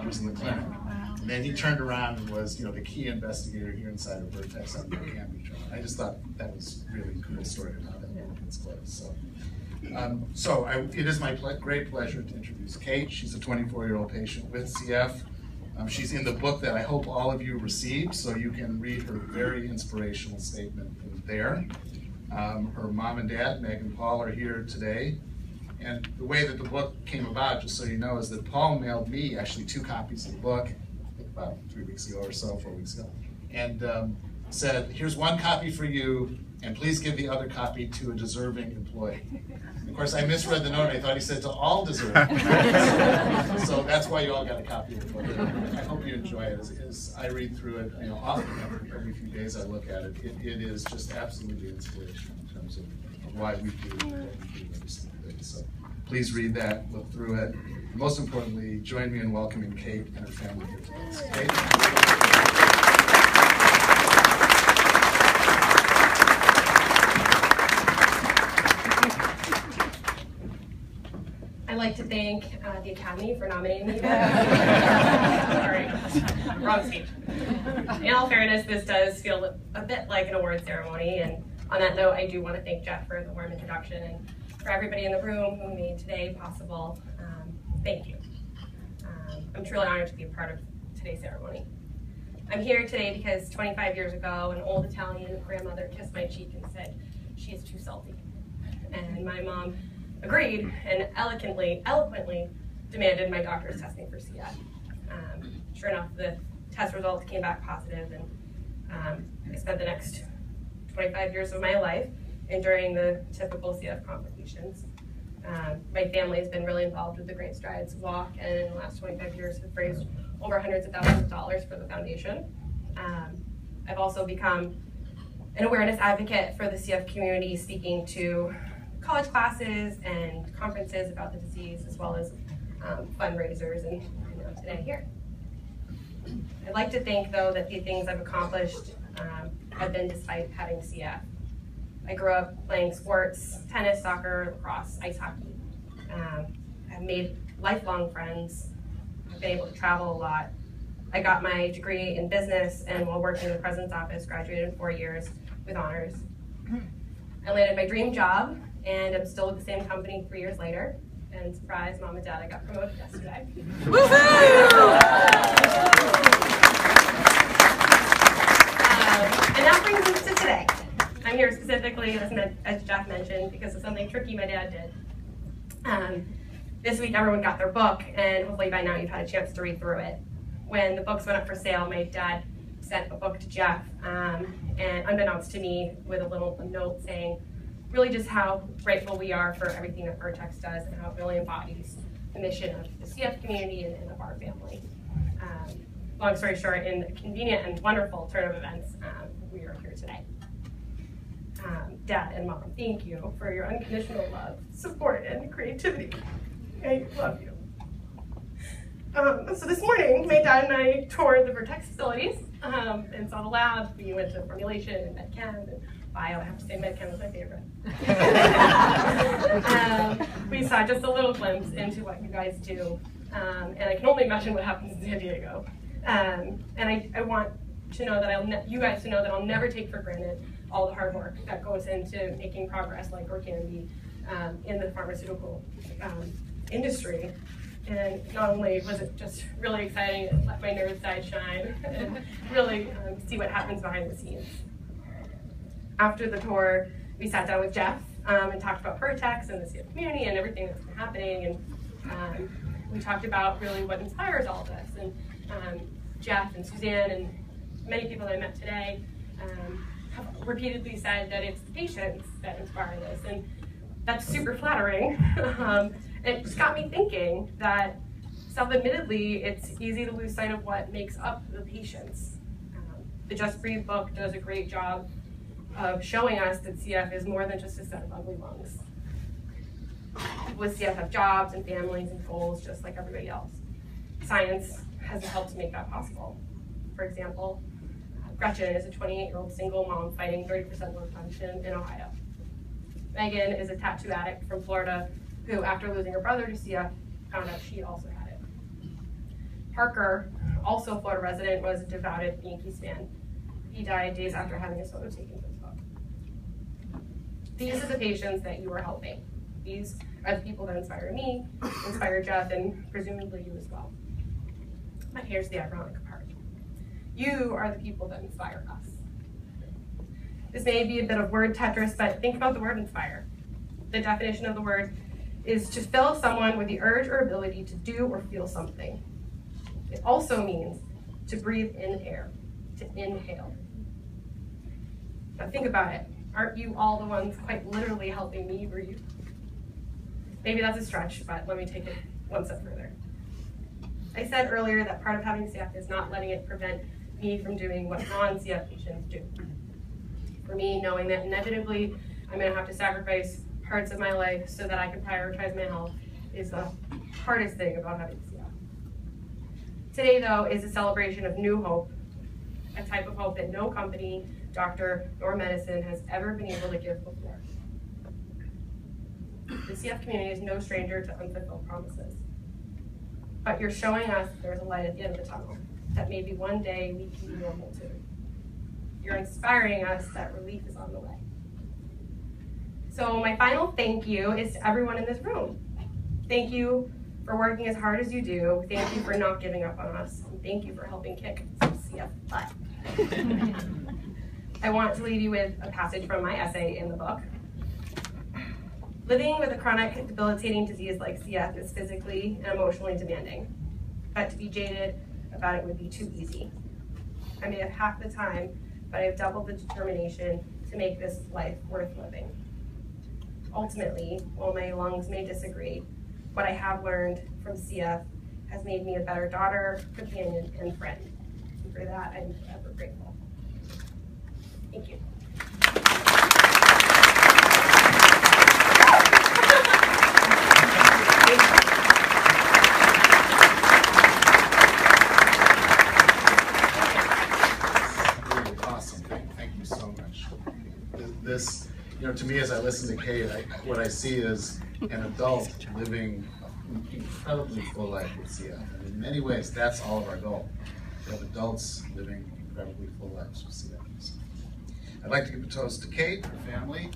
doctors in the clinic. And then he turned around and was, the key investigator here inside of Vertex on the Canby trial. I just thought that was a really cool story of how that gets closed. So, it is my great pleasure to introduce Kate. She's a 24-year-old patient with CF. She's in the book that I hope all of you received, so you can read her very inspirational statement there. Her mom and dad, Meg and Paul, are here today. And the way that the book came about, just so you know, is that Paul mailed me actually 2 copies of the book, I think about 3 weeks ago or so, 4 weeks ago, and said, here's 1 copy for you, and please give the other copy to a deserving employee. And of course, I misread the note. I thought he said to all deserving. So that's why you all got a copy of the book. I hope you enjoy it. As I read through it, often every few days I look at it. It is just absolutely inspirational in terms of why we do what we do every single day. So please read that, look through it. And most importantly, join me in welcoming Kate and her family here today. Kate? I'd like to thank the Academy for nominating me. Sorry, wrong stage. In all fairness, this does feel a bit like an award ceremony, and on that note, I do want to thank Jeff for the warm introduction, and for everybody in the room who made today possible, thank you. I'm truly honored to be a part of today's ceremony. I'm here today because 25 years ago, an old Italian grandmother kissed my cheek and said, "She is too salty." And my mom agreed and eloquently demanded my doctor's testing for CF. Sure enough, the test results came back positive, and I spent the next 25 years of my life enduring the typical CF complications. My family has been really involved with the Great Strides Walk, and in the last 25 years have raised over hundreds of thousands of dollars for the foundation. I've also become an awareness advocate for the CF community, speaking to college classes and conferences about the disease, as well as fundraisers, and today here. I'd like to think, though, that the things I've accomplished have been despite having CF. I grew up playing sports, tennis, soccer, lacrosse, ice hockey. I've made lifelong friends. I've been able to travel a lot. I got my degree in business, and while working in the president's office, graduated in 4 years with honors. I landed my dream job, and I'm still with the same company 3 years later. And surprise, Mom and Dad, I got promoted yesterday. And that brings us to today. I'm here specifically, as Jeff mentioned, because of something tricky my dad did. This week, everyone got their book, and hopefully by now you've had a chance to read through it. When the books went up for sale, my dad sent a book to Jeff, and unbeknownst to me, with a little note saying, really just how grateful we are for everything that Vertex does and how it really embodies the mission of the CF community and of our family. Long story short, in a convenient and wonderful turn of events, we are here today. Dad and Mom, thank you for your unconditional love, support, and creativity. I love you. So this morning, my dad and I toured the Vertex facilities and saw the lab. We went to formulation and medchem and bio. I have to say medchem was my favorite. We saw just a little glimpse into what you guys do, and I can only imagine what happens in San Diego. And I want to know that you guys to know that I'll never take for granted all the hard work that goes into making progress like or can be in the pharmaceutical industry. And not only was it just really exciting, it let my nerd side shine and really see what happens behind the scenes. After the tour, we sat down with Jeff and talked about Vertex and the CF community and everything that's been happening. And we talked about really what inspires all of this. And Jeff and Suzanne and many people that I met today have repeatedly said that it's the patients that inspire this. And that's super flattering. It just got me thinking that self-admittedly, it's easy to lose sight of what makes up the patients. The Just Breathe book does a great job of showing us that CF is more than just a set of ugly lungs. People with CF have jobs and families and goals just like everybody else. Science has helped to make that possible. For example, Gretchen is a 28-year-old single mom fighting 30% lung function in Ohio. Megan is a tattoo addict from Florida who, after losing her brother to CF, found out she also had it. Parker, also a Florida resident, was a devoted Yankees fan. He died days after having his photo taken for his book. These are the patients that you are helping. These are the people that inspire me, inspire Jeff, and presumably you as well. But here's the ironic part. You are the people that inspire us. This may be a bit of word Tetris, but think about the word inspire. The definition of the word is to fill someone with the urge or ability to do or feel something. It also means to breathe in air, to inhale. Now think about it. Aren't you all the ones quite literally helping me breathe? Maybe that's a stretch, but let me take it one step further. I said earlier that part of having CF is not letting it prevent me from doing what non-CF patients do. For me, knowing that inevitably I'm going to have to sacrifice parts of my life so that I can prioritize my health is the hardest thing about having CF. Today, though, is a celebration of new hope, a type of hope that no company, doctor, nor medicine has ever been able to give before. The CF community is no stranger to unfulfilled promises. But you're showing us there's a light at the end of the tunnel, that maybe one day we can be normal too. You're inspiring us that relief is on the way. So my final thank you is to everyone in this room. Thank you for working as hard as you do. Thank you for not giving up on us. And thank you for helping kick some CF butt. I want to leave you with a passage from my essay in the book. Living with a chronic, debilitating disease like CF is physically and emotionally demanding, but to be jaded about it would be too easy. I may have half the time, but I have doubled the determination to make this life worth living. Ultimately, while my lungs may disagree, what I have learned from CF has made me a better daughter, companion, and friend. And for that, I'm forever grateful. Thank you. This, to me, as I listen to Kate, what I see is an adult living an incredibly full life with CF. And in many ways, that's all of our goal. We have adults living incredibly full lives with CF. So I'd like to give a toast to Kate, her family,